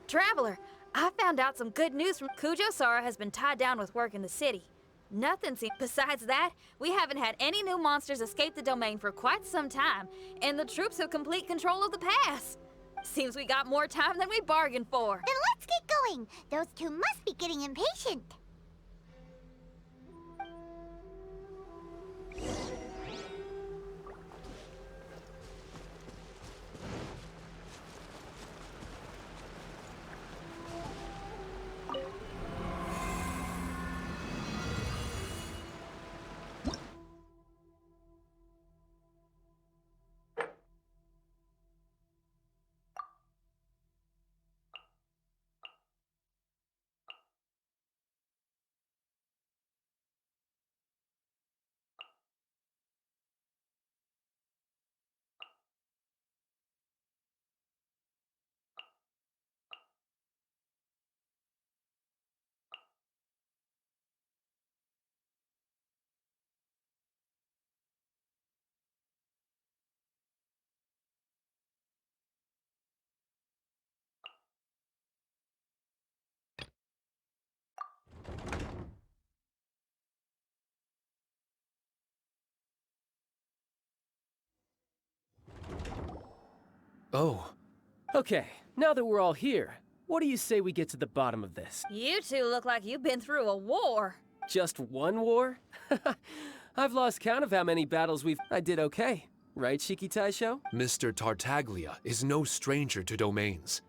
Traveler, I found out some good news from Kujo-Sara has been tied down with work in the city. Nothing seems. Besides that, we haven't had any new monsters escape the domain for quite some time, and the troops have complete control of the pass. Seems we got more time than we bargained for. Then let's get going. Those two must be getting impatient. Oh. Okay, now that we're all here, what do you say we get to the bottom of this? You two look like you've been through a war. Just one war? I've lost count of how many battles I did okay. Right, Shiki Taisho? Mr. Tartaglia is no stranger to domains.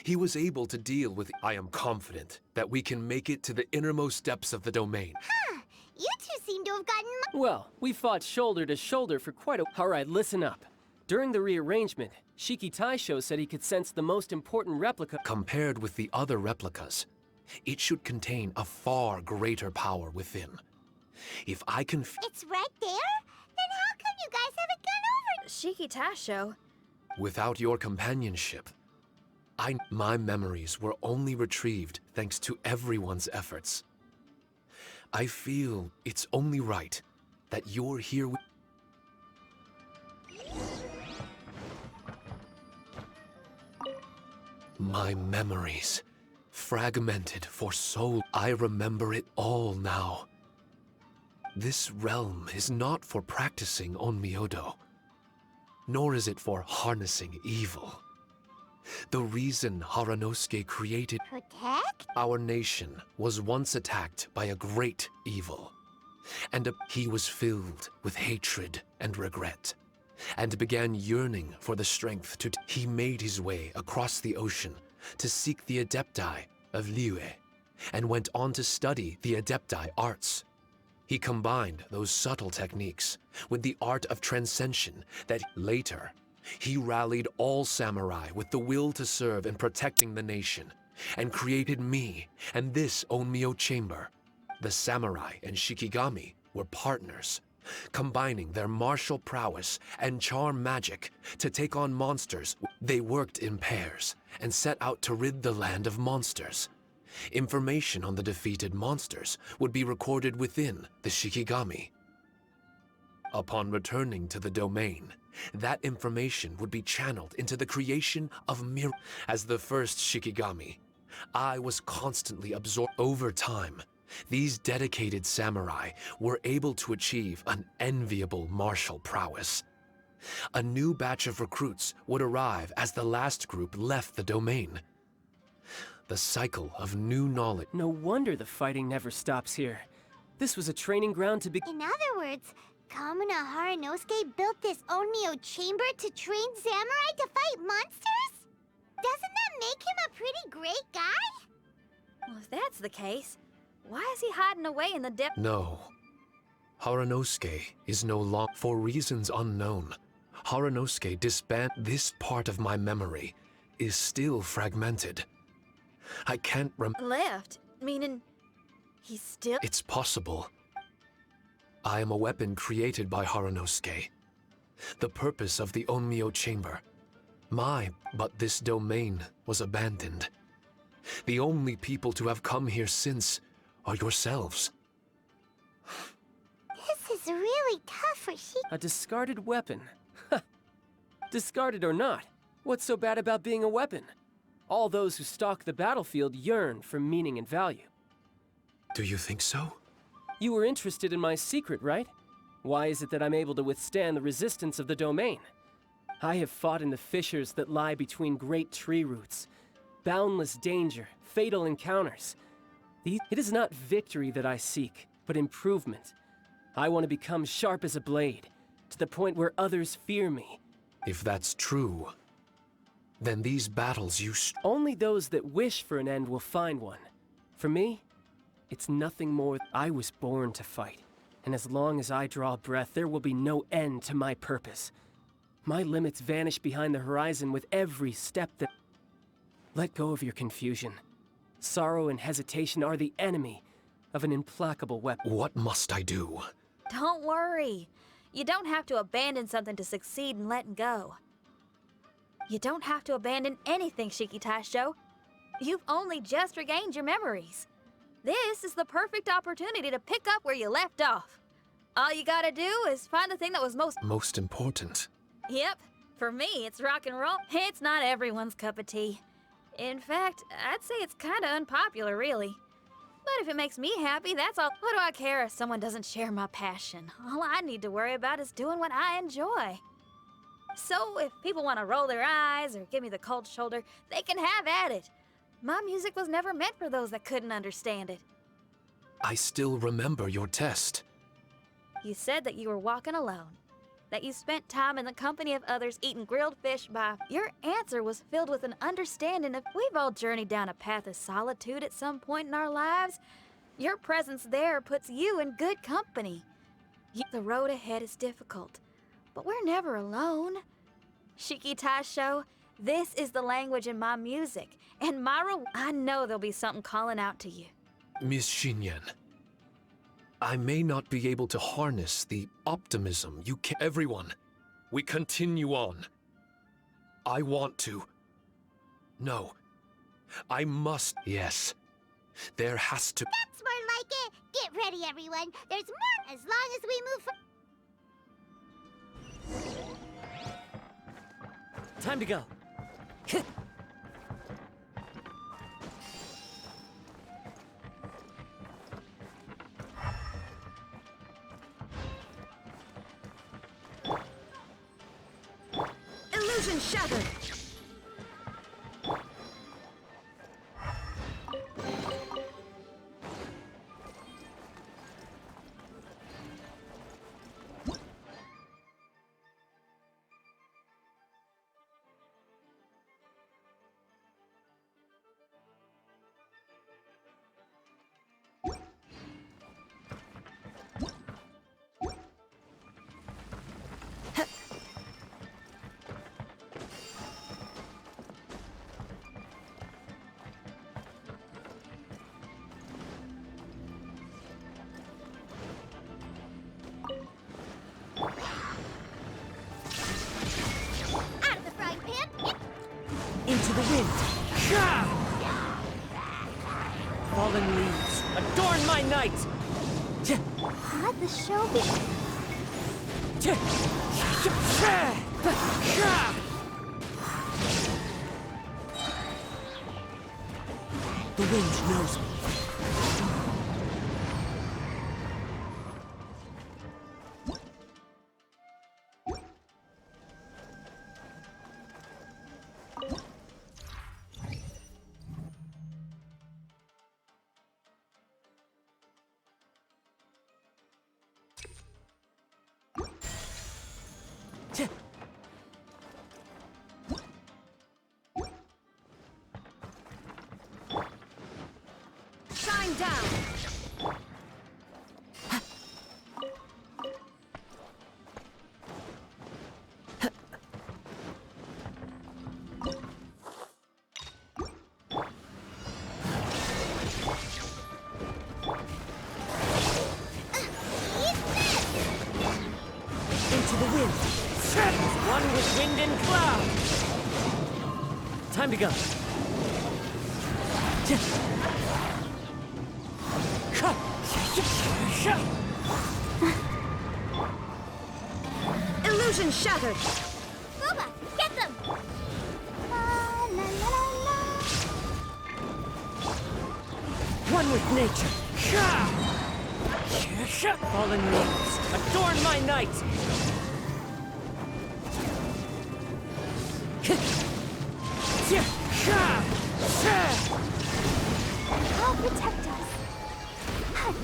He was able to deal with. I am confident that we can make it to the innermost depths of the domain. Huh. You two seem to have gotten Well, we fought shoulder to shoulder for quite a... Alright, listen up. During the rearrangement, Shiki Taisho said he could sense the most important replica... Compared with the other replicas, it should contain a far greater power within. If I can... It's right there? Then how come you guys haven't gone over? Shiki Taisho. Without your companionship, my memories were only retrieved thanks to everyone's efforts. I feel it's only right that you're here with... My memories, fragmented for so... I remember it all now. This realm is not for practicing Onmyodo, nor is it for harnessing evil. The reason Haranosuke created... Protect? Our nation was once attacked by a great evil, and he was filled with hatred and regret, and began yearning for the strength to... He made his way across the ocean to seek the Adepti of Liyue, and went on to study the Adepti arts. He combined those subtle techniques with the art of transcension that later, he rallied all samurai with the will to serve in protecting the nation, and created me and this Onmyo chamber. The samurai and Shikigami were partners, combining their martial prowess and charm magic to take on monsters. They worked in pairs and set out to rid the land of monsters. Information on the defeated monsters would be recorded within the Shikigami. Upon returning to the domain, that information would be channeled into the creation of As the first Shikigami, I was constantly absorbed. Over time, these dedicated samurai were able to achieve an enviable martial prowess. A new batch of recruits would arrive as the last group left the domain. The cycle of new knowledge. No wonder the fighting never stops here. This was a training ground to be... In other words, Kamuna Haranosuke built this Onmyo chamber to train samurai to fight monsters? Doesn't that make him a pretty great guy? Well, if that's the case, why is he hiding away in the depth? No. Haranosuke is no longer... For reasons unknown, Haranosuke disbanded. This part of my memory is still fragmented. I can't Left? Meaning, he's still... It's possible. I am a weapon created by Haranosuke. The purpose of the Onmyo chamber. But this domain was abandoned. The only people to have come here since are yourselves. This is really tough for Shiki. A discarded weapon. Discarded or not, what's so bad about being a weapon? All those who stalk the battlefield yearn for meaning and value. Do you think so? You were interested in my secret, right? Why is it that I'm able to withstand the resistance of the domain? I have fought in the fissures that lie between great tree roots. Boundless danger, fatal encounters. It is not victory that I seek, but improvement. I want to become sharp as a blade, to the point where others fear me. If that's true, then these battles Only those that wish for an end will find one. For me, it's nothing more. I was born to fight, and as long as I draw breath, there will be no end to my purpose. My limits vanish behind the horizon with every step that... Let go of your confusion. Sorrow and hesitation are the enemy of an implacable weapon. What must I do? Don't worry. You don't have to abandon something to succeed in letting go. You don't have to abandon anything, Shiki Taisho. You've only just regained your memories. This is the perfect opportunity to pick up where you left off. All you gotta do is find the thing that was Most important. Yep, for me, it's rock and roll. It's not everyone's cup of tea. In fact, I'd say it's kinda unpopular, really. But if it makes me happy, that's all. What do I care if someone doesn't share my passion? All I need to worry about is doing what I enjoy. So if people want to roll their eyes or give me the cold shoulder, they can have at it. My music was never meant for those that couldn't understand it. I still remember your test. You said that you were walking alone, that you spent time in the company of others eating grilled fish by... Your answer was filled with an understanding of we've all journeyed down a path of solitude at some point in our lives. Your presence there puts you in good company. The road ahead is difficult, but we're never alone. Shiki Taisho, this is the language in my music, and I know there'll be something calling out to you. Miss Xinyan, I may not be able to harness the optimism you can. Everyone, we continue on. I want to. No. I must. Yes. There has to. That's more like it. Get ready, everyone. There's more as long as we move Time to go. Illusion shattered! out of the frying pan. Into the wind. Fallen leaves, adorn my night! Let the show begin. The wind knows me. Shine down! Into the wind. One with wind and cloud. Time to go. Illusion shattered! Booba, get them! La, la, la, la, la. One with nature. Fallen leaves, adorn my night! I'll protect us.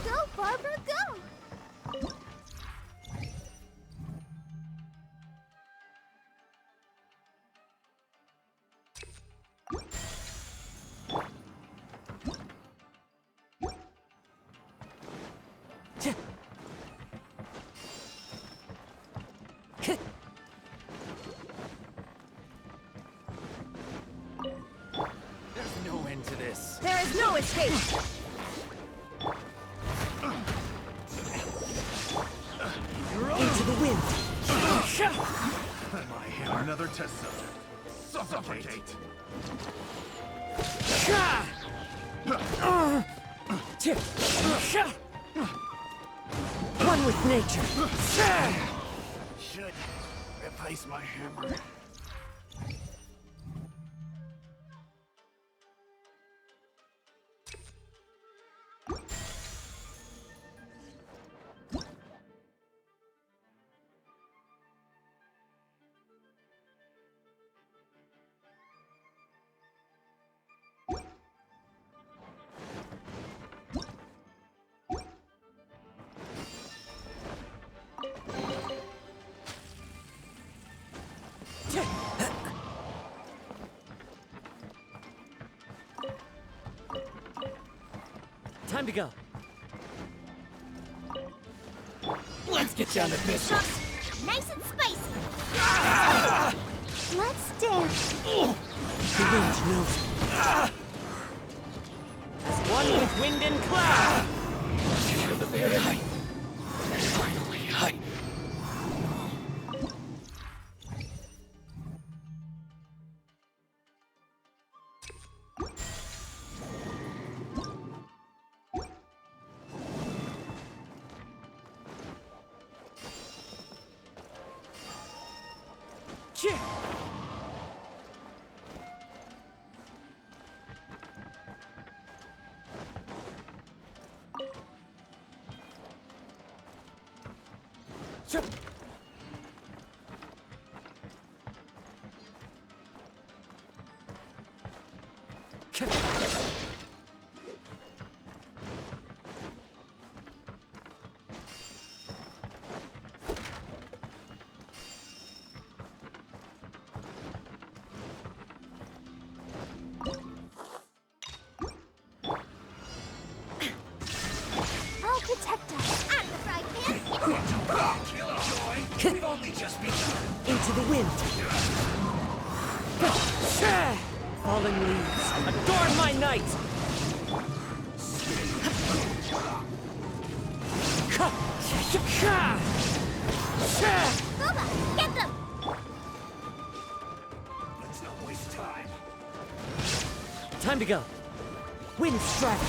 Go, Barbara, go! There's no end to this. There is no escape! Into the wind. My hammer. Another test subject. Suffocate. One with nature. Should replace my hammer. Time to go. Let's get down to business. Nice and spicy. Let's dance. The wind knows me. One with wind and cloud. To the very height. Finally, height. I'll protect us. Out of the frying pan. Killjoy, we've only just begun. Into the wind. Fallen leaves, adorn my night. Booba, get them! Let's not waste time. Time to go. Wind strike.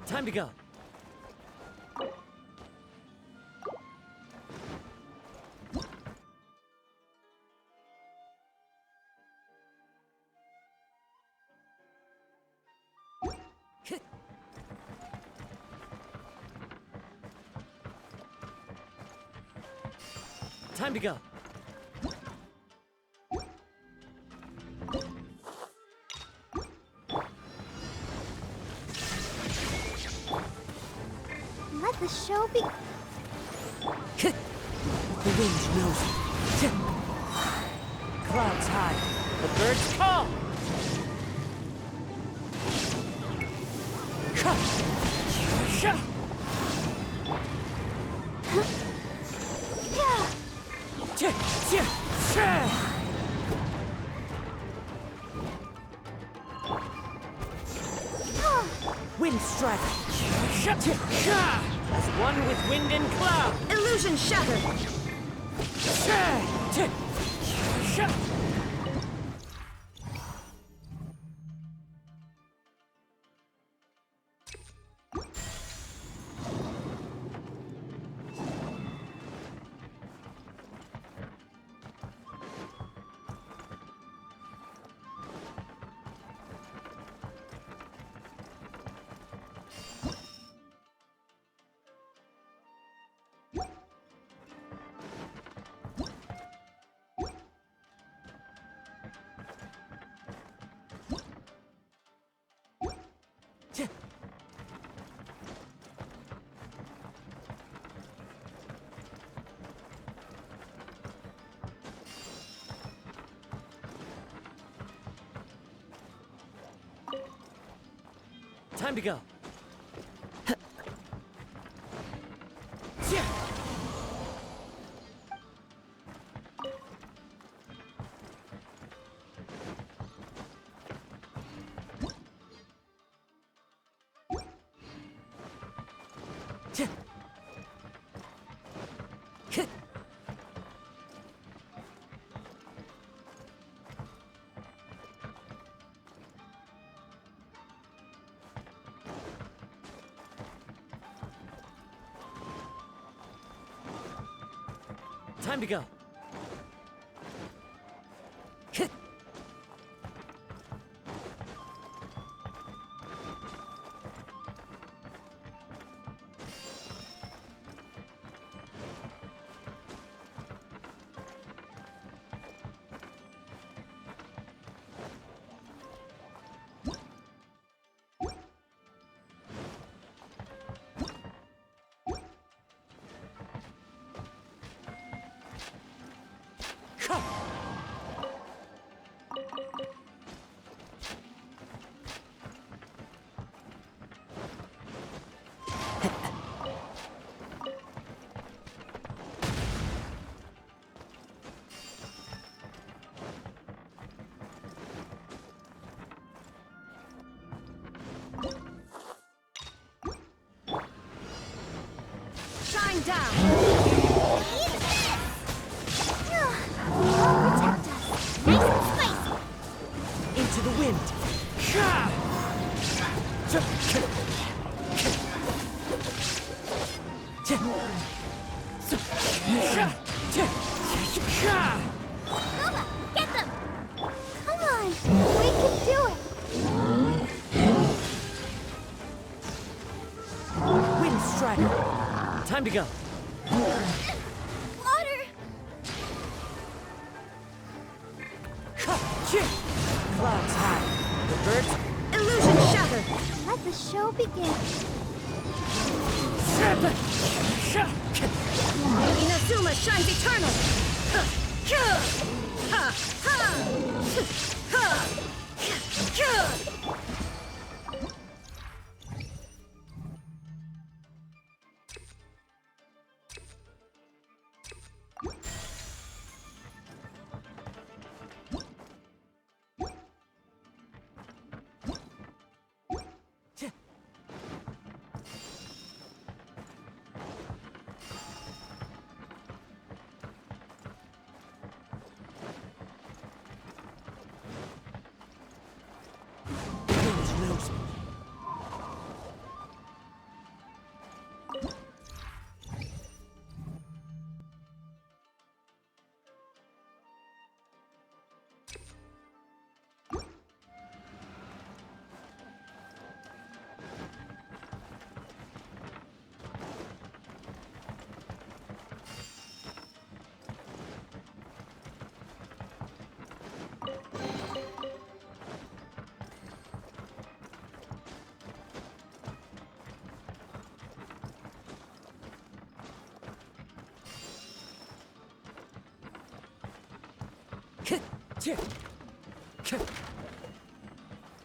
Time to go. Time to go. Let the show be. The wind knows it. Clouds high. The birds call. Wind strike. As one with wind and cloud. Illusion shattered! Time to go. Time to go. Shine down! Protect us. Nice and spicy. Into the wind. Nova, get them! Come on, we can do it. Wind strider. Time to go. Water! Clouds high. The birds. Illusion shattered! Let the show begin. Inazuma shines eternal!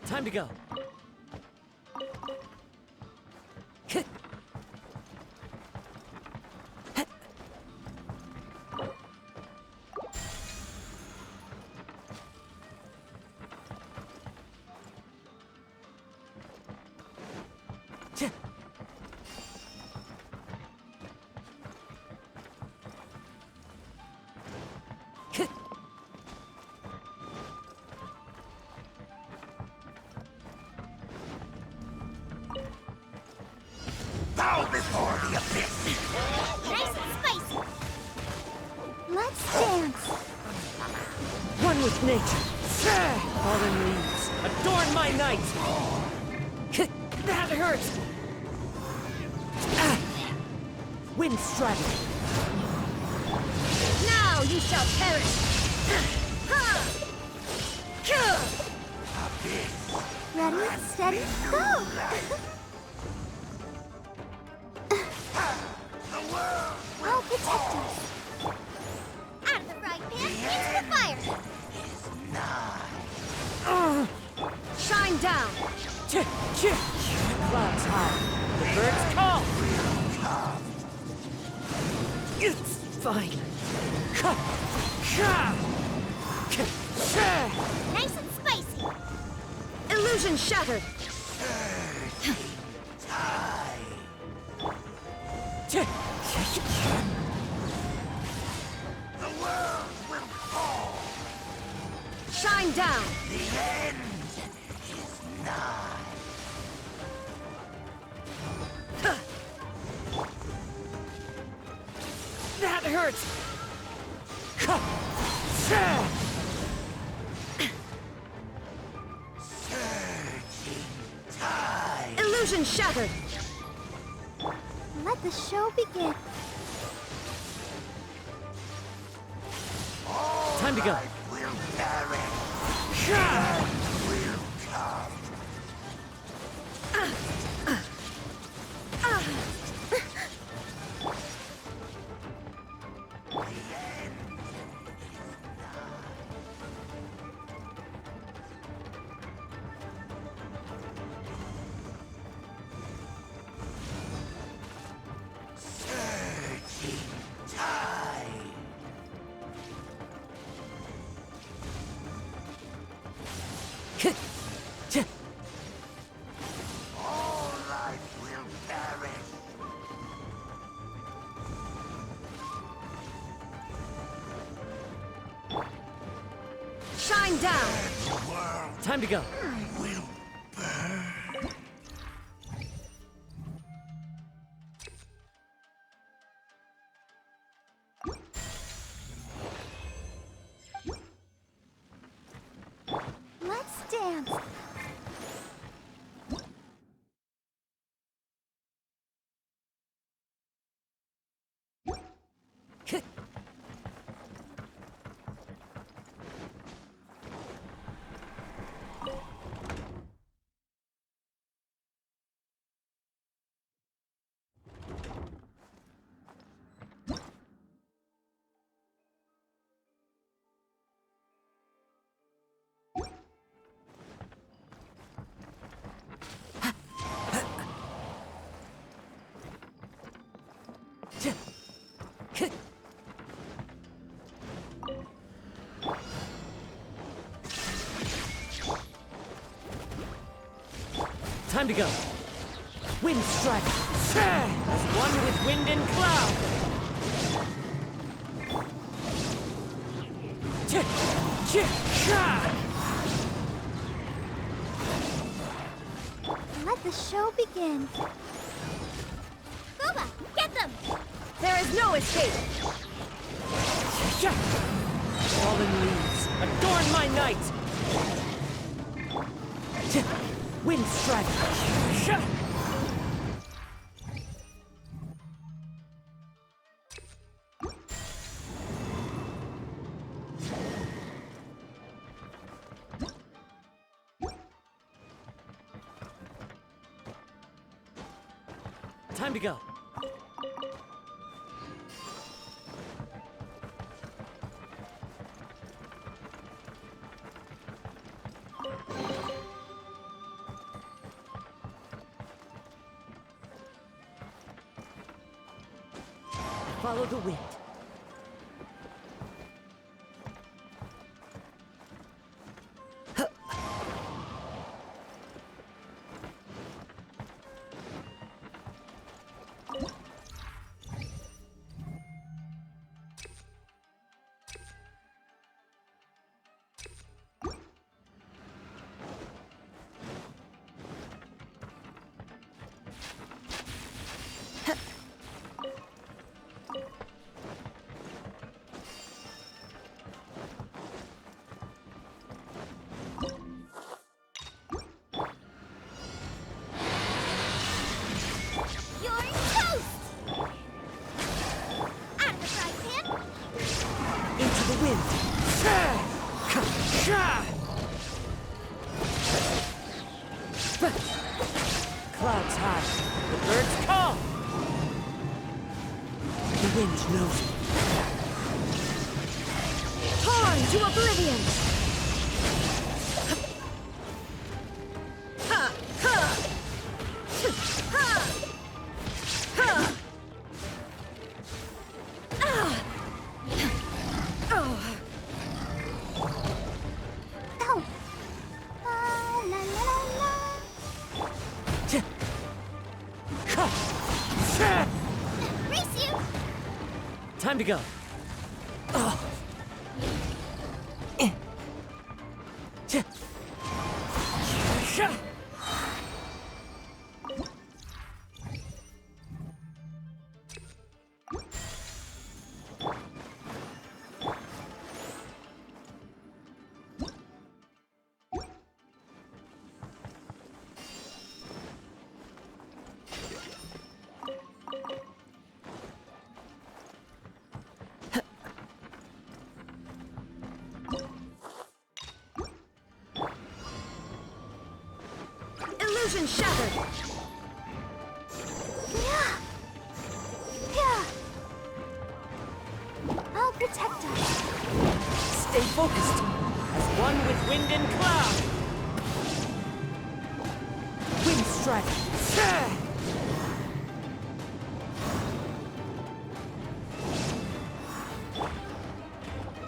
Time to go. Bow before the abyss! Nice and spicy. Let's dance. One with nature. Fallen leaves, adorn my night. That hurts. Wind strider. Now you shall perish! Ready, steady, go! I'll protect us. Out of the frying pan, into the fire! Shine down! Clouds high. The birds call. It's fine. Nice and spicy! Illusion shattered! Shine down! That hurts. Illusion shattered! Let the show begin. Time to go. Shine down! Time to go. Let's dance. Time to go. Wind strike. As one with wind and cloud. Let the show begin. Booba, get them! There is no escape! Fallen leaves, adorn my night. Wind strike. Time to go. Follow the wind. You're toast! Out of the frying pan! Into the wind. Clouds high. The birds call. The wind knows it. Torn to oblivion! Oh! La la la la! Race you! Time to go. Illusion shattered! I'll protect us. Stay focused. As one with wind and cloud. Wind strike.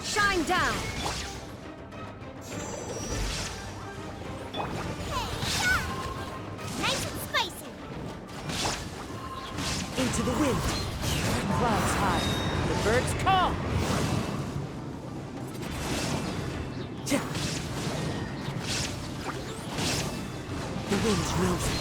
Shine down! Nice and spicy. Into the wind. Clouds high. The birds call. The wind knows it.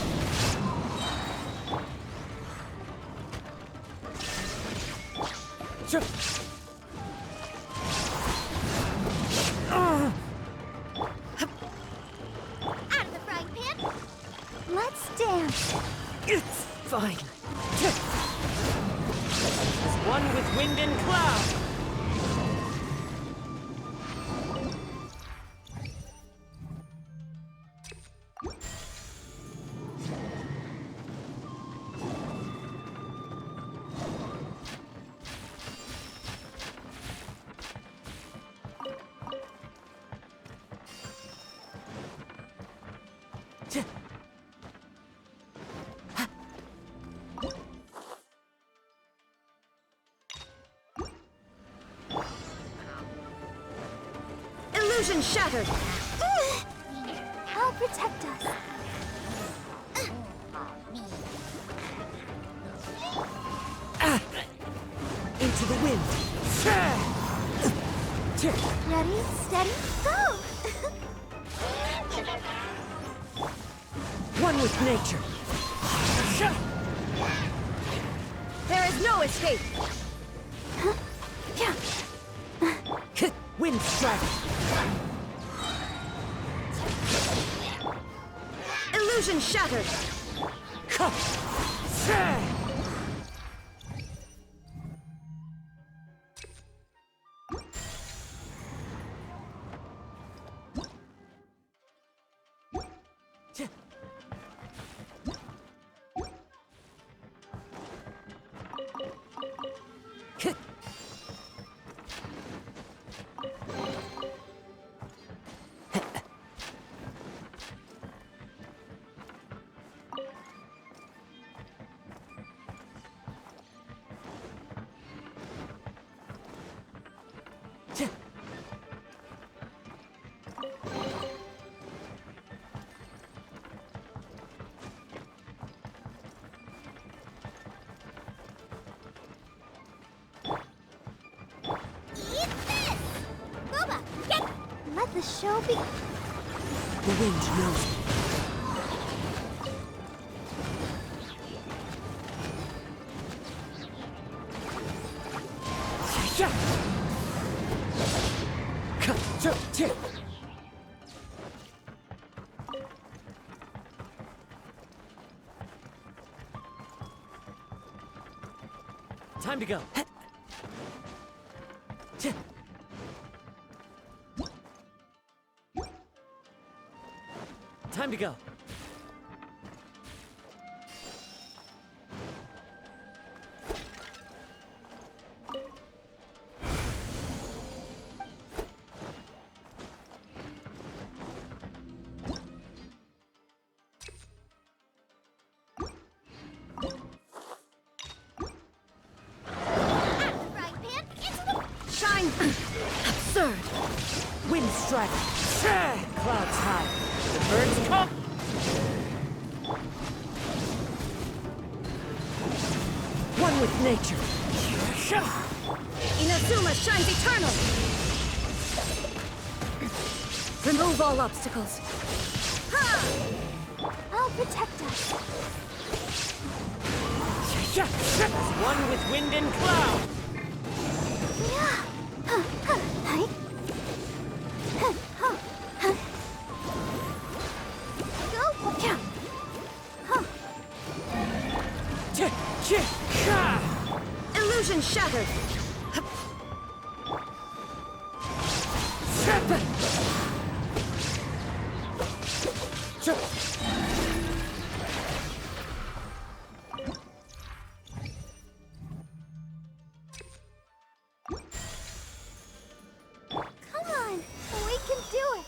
Out of the frying pan. Let's dance. It's fine. As one with wind and cloud. Illusion shattered! I'll protect us. Into the wind. Ready, steady, go! One with nature. There is no escape! Wind strike. Illusion shattered! show be... The wind knows me. Time to go. Time to go. Right, Pan? Into the... Shine! Absurd! Wind strike! Clouds high! The birds come! One with nature! Inazuma shines eternal! Remove all obstacles. I'll protect us. One with wind and cloud! Illusion shattered! Come on, we can do it.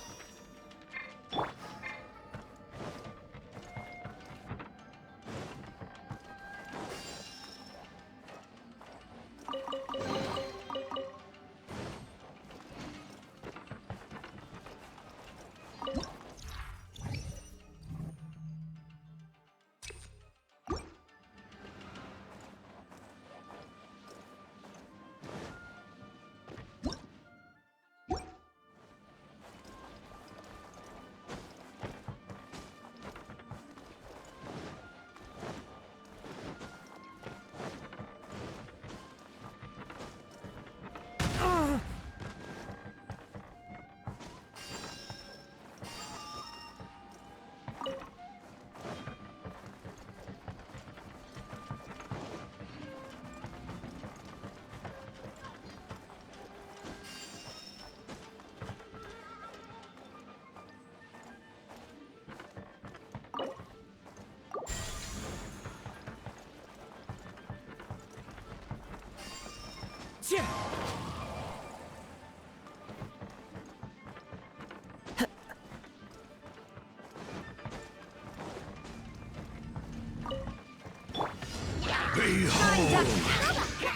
Behold,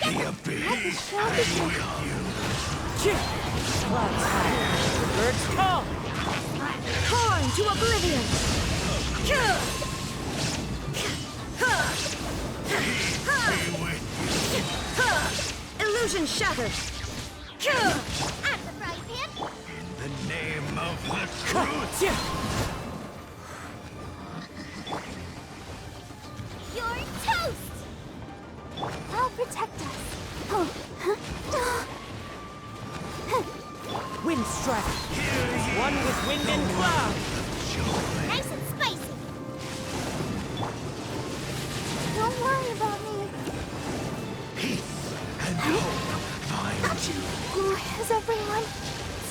the abyss and with you. Clouds high! The birds call! Torn to oblivion! Be with Illusion shattered! At the frying pan. you in the name of the truth. You're toast. I'll protect us. Wind strike! One with wind and cloud! Nice and spicy. Don't worry about me. Peace and hope find you. Has everyone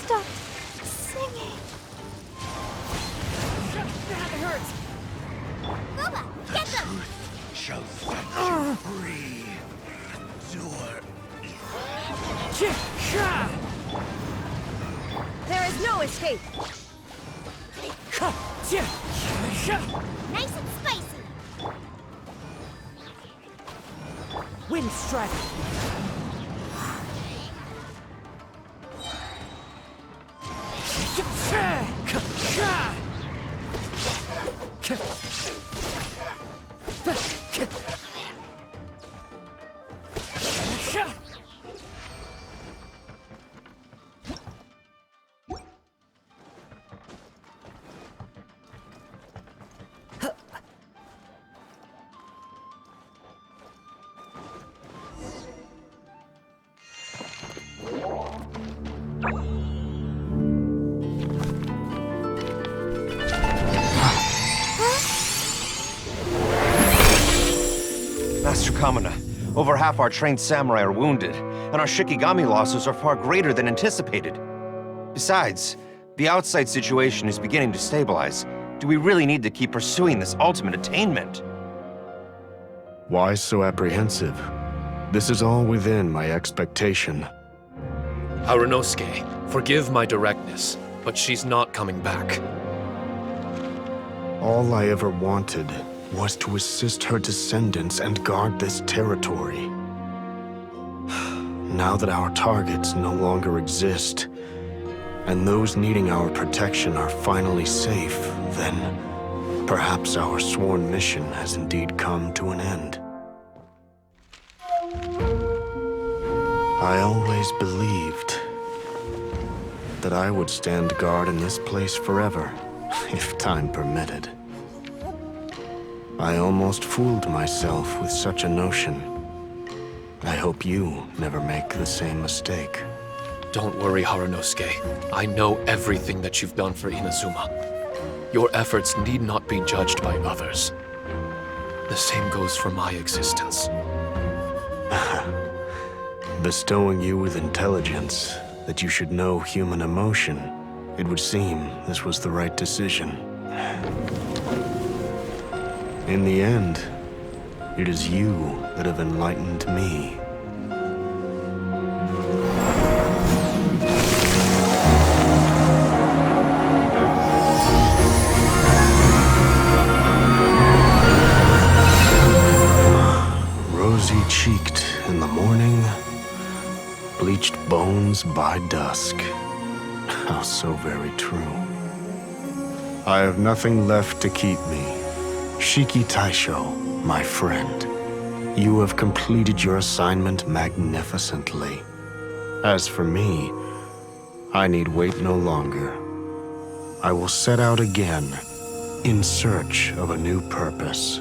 stopped singing? That hurts! Booba, get them! Truth shall set you free. Endure. There is no escape! Nice and spicy. Wind strike! Kamina. Over half our trained samurai are wounded, and our Shikigami losses are far greater than anticipated. Besides, the outside situation is beginning to stabilize. Do we really need to keep pursuing this ultimate attainment? Why so apprehensive? This is all within my expectation. Harunosuke, forgive my directness, but she's not coming back. All I ever wanted was to assist her descendants and guard this territory. Now that our targets no longer exist, and those needing our protection are finally safe, then perhaps our sworn mission has indeed come to an end. I always believed that I would stand guard in this place forever, if time permitted. I almost fooled myself with such a notion. I hope you never make the same mistake. Don't worry, Harunosuke. I know everything that you've done for Inazuma. Your efforts need not be judged by others. The same goes for my existence. Bestowing you with intelligence, that you should know human emotion, it would seem this was the right decision. In the end, it is you that have enlightened me. Rosy-cheeked in the morning, bleached bones by dusk. How so very true. I have nothing left to keep me. Shiki Taisho, my friend, you have completed your assignment magnificently. As for me, I need wait no longer. I will set out again, in search of a new purpose.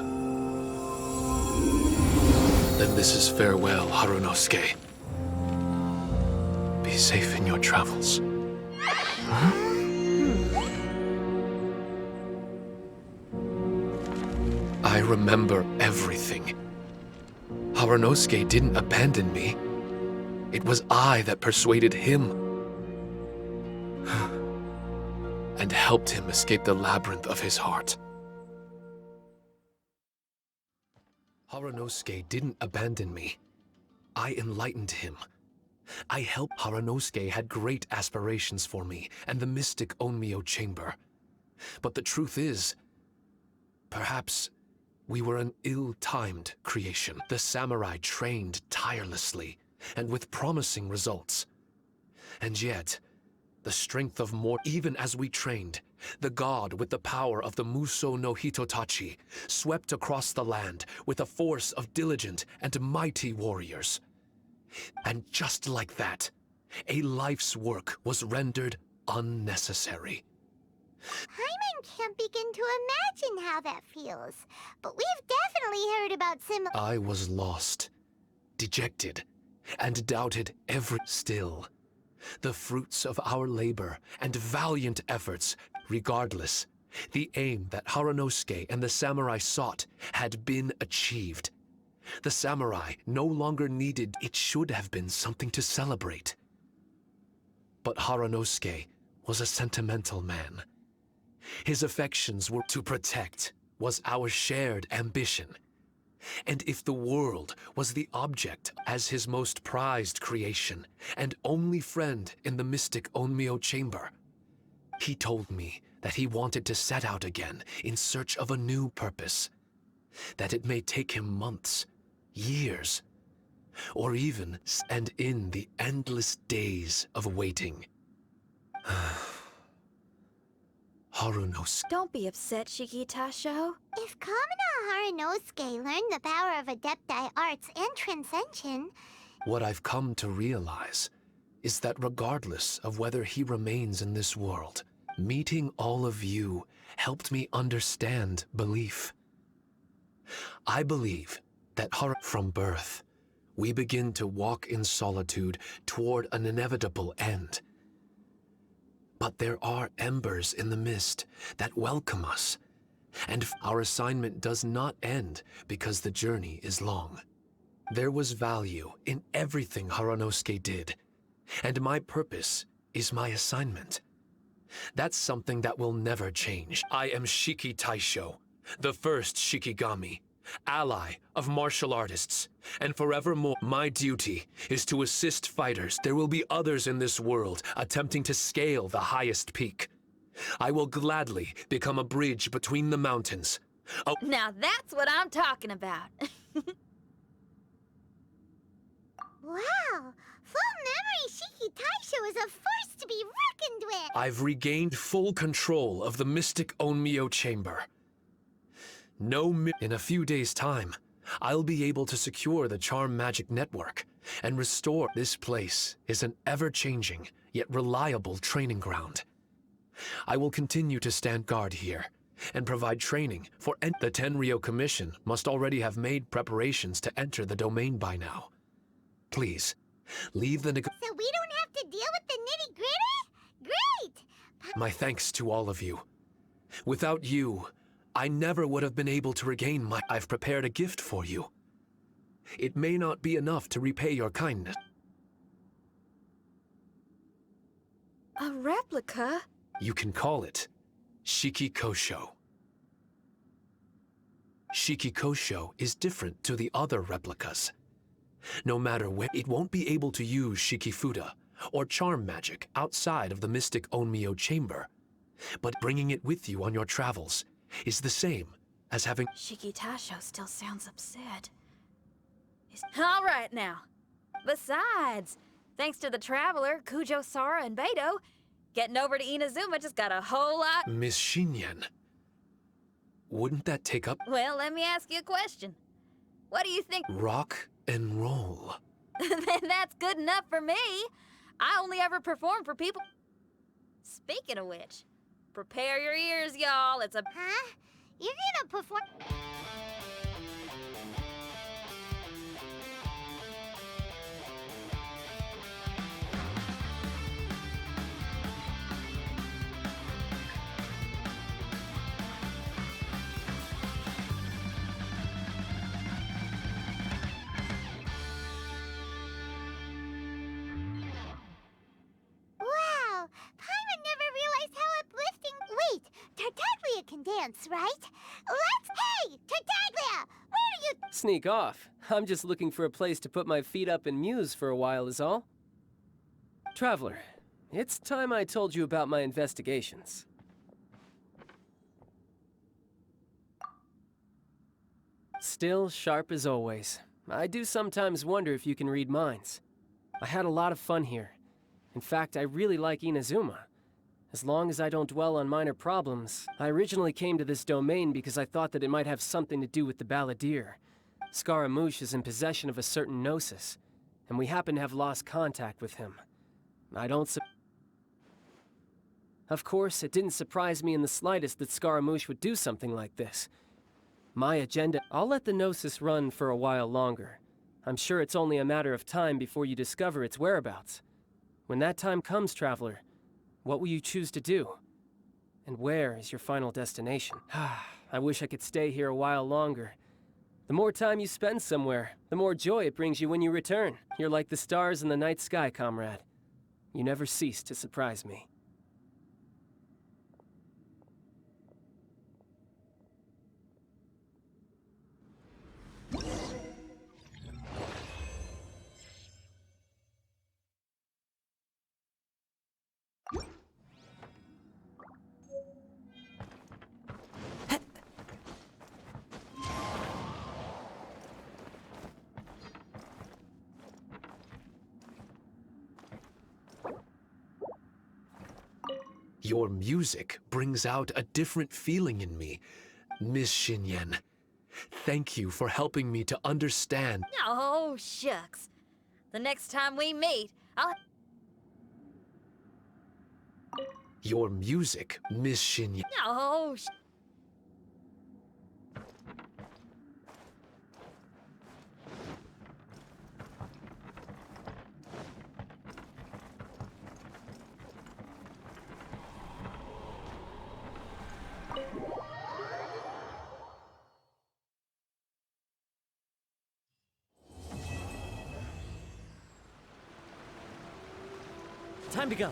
Then this is farewell, Harunosuke. Be safe in your travels. I remember everything. Harunosuke didn't abandon me. It was I that persuaded him and helped him escape the labyrinth of his heart. Harunosuke didn't abandon me. I enlightened him. I helped. Harunosuke had great aspirations for me and the mystic Onmyo chamber. But the truth is, perhaps we were an ill-timed creation. The samurai trained tirelessly and with promising results. And yet, the strength of more, even as we trained, the god with the power of the Muso no Hitotachi swept across the land with a force of diligent and mighty warriors. And just like that, a life's work was rendered unnecessary. Paimon can't begin to imagine how that feels, but we've definitely heard about similar— I was lost, dejected, and doubted every— Still, the fruits of our labor and valiant efforts, regardless, the aim that Harunosuke and the samurai sought had been achieved. The samurai no longer needed— It should have been something to celebrate. But Harunosuke was a sentimental man. His affections were to protect, was our shared ambition. And if the world was the object as his most prized creation and only friend in the mystic Onmyo chamber, he told me that he wanted to set out again in search of a new purpose, that it may take him months, years, or even and in the endless days of waiting. Harunosuke. Don't be upset, Shiki Tasho. If Kamina Harunosuke learned the power of Adepti arts and Transcension— What I've come to realize is that regardless of whether he remains in this world, meeting all of you helped me understand belief. I believe that from birth, we begin to walk in solitude toward an inevitable end. But there are embers in the mist that welcome us, and our assignment does not end because the journey is long. There was value in everything Haranosuke did, and my purpose is my assignment. That's something that will never change. I am Shiki Taisho, the first Shikigami, ally of martial artists, and forevermore my duty is to assist fighters. There will be others in this world attempting to scale the highest peak. I will gladly become a bridge between the mountains. Now that's what I'm talking about. Wow! Full memory Shiki Taisho is a force to be reckoned with! I've regained full control of the mystic Onmyo chamber. In a few days' time, I'll be able to secure the charm magic network and restore. This place is an ever-changing, yet reliable training ground. I will continue to stand guard here and provide training for the Tenryou Commission must already have made preparations to enter the domain by now. Please, leave the So we don't have to deal with the nitty-gritty? Great! My thanks to all of you. Without you, I never would have been able to regain my... I've prepared a gift for you. It may not be enough to repay your kindness. A replica? You can call it Shiki Kosho. Shiki Kosho is different to the other replicas. No matter where, it won't be able to use Shikifuda or charm magic outside of the mystic Onmyo chamber. But bringing it with you on your travels is the same as having... Shiki Taisho still sounds upset. All right now. Besides, thanks to the Traveler, Kujo, Sara, and Beidou, getting over to Inazuma just got a whole lot... Miss Shinyan, wouldn't that take up... Well, let me ask you a question. What do you think... Rock and roll. Then that's good enough for me. I only ever perform for people... Speaking of which, prepare your ears, y'all. It's a... Huh? You're gonna perform... Wow! Paimon never realized how uplifting... Wait! Tartaglia can dance, right? Let's... Hey! Tartaglia! Where are you... Sneak off. I'm just looking for a place to put my feet up and muse for a while is all. Traveler, it's time I told you about my investigations. Still sharp as always. I do sometimes wonder if you can read minds. I had a lot of fun here. In fact, I really like Inazuma. As long as I don't dwell on minor problems. I originally came to this domain because I thought that it might have something to do with the Balladeer. Scaramouche is in possession of a certain gnosis, and we happen to have lost contact with him. Of course, it didn't surprise me in the slightest that Scaramouche would do something like this. My agenda... I'll let the gnosis run for a while longer. I'm sure it's only a matter of time before you discover its whereabouts. When that time comes, Traveler, what will you choose to do? And where is your final destination? I wish I could stay here a while longer. The more time you spend somewhere, the more joy it brings you when you return. You're like the stars in the night sky, comrade. You never cease to surprise me. Your music brings out a different feeling in me, Miss Shinyan. Thank you for helping me to understand. Oh, shucks. The next time we meet, I'll... Your music, Miss Shinyan. Oh, Time to go.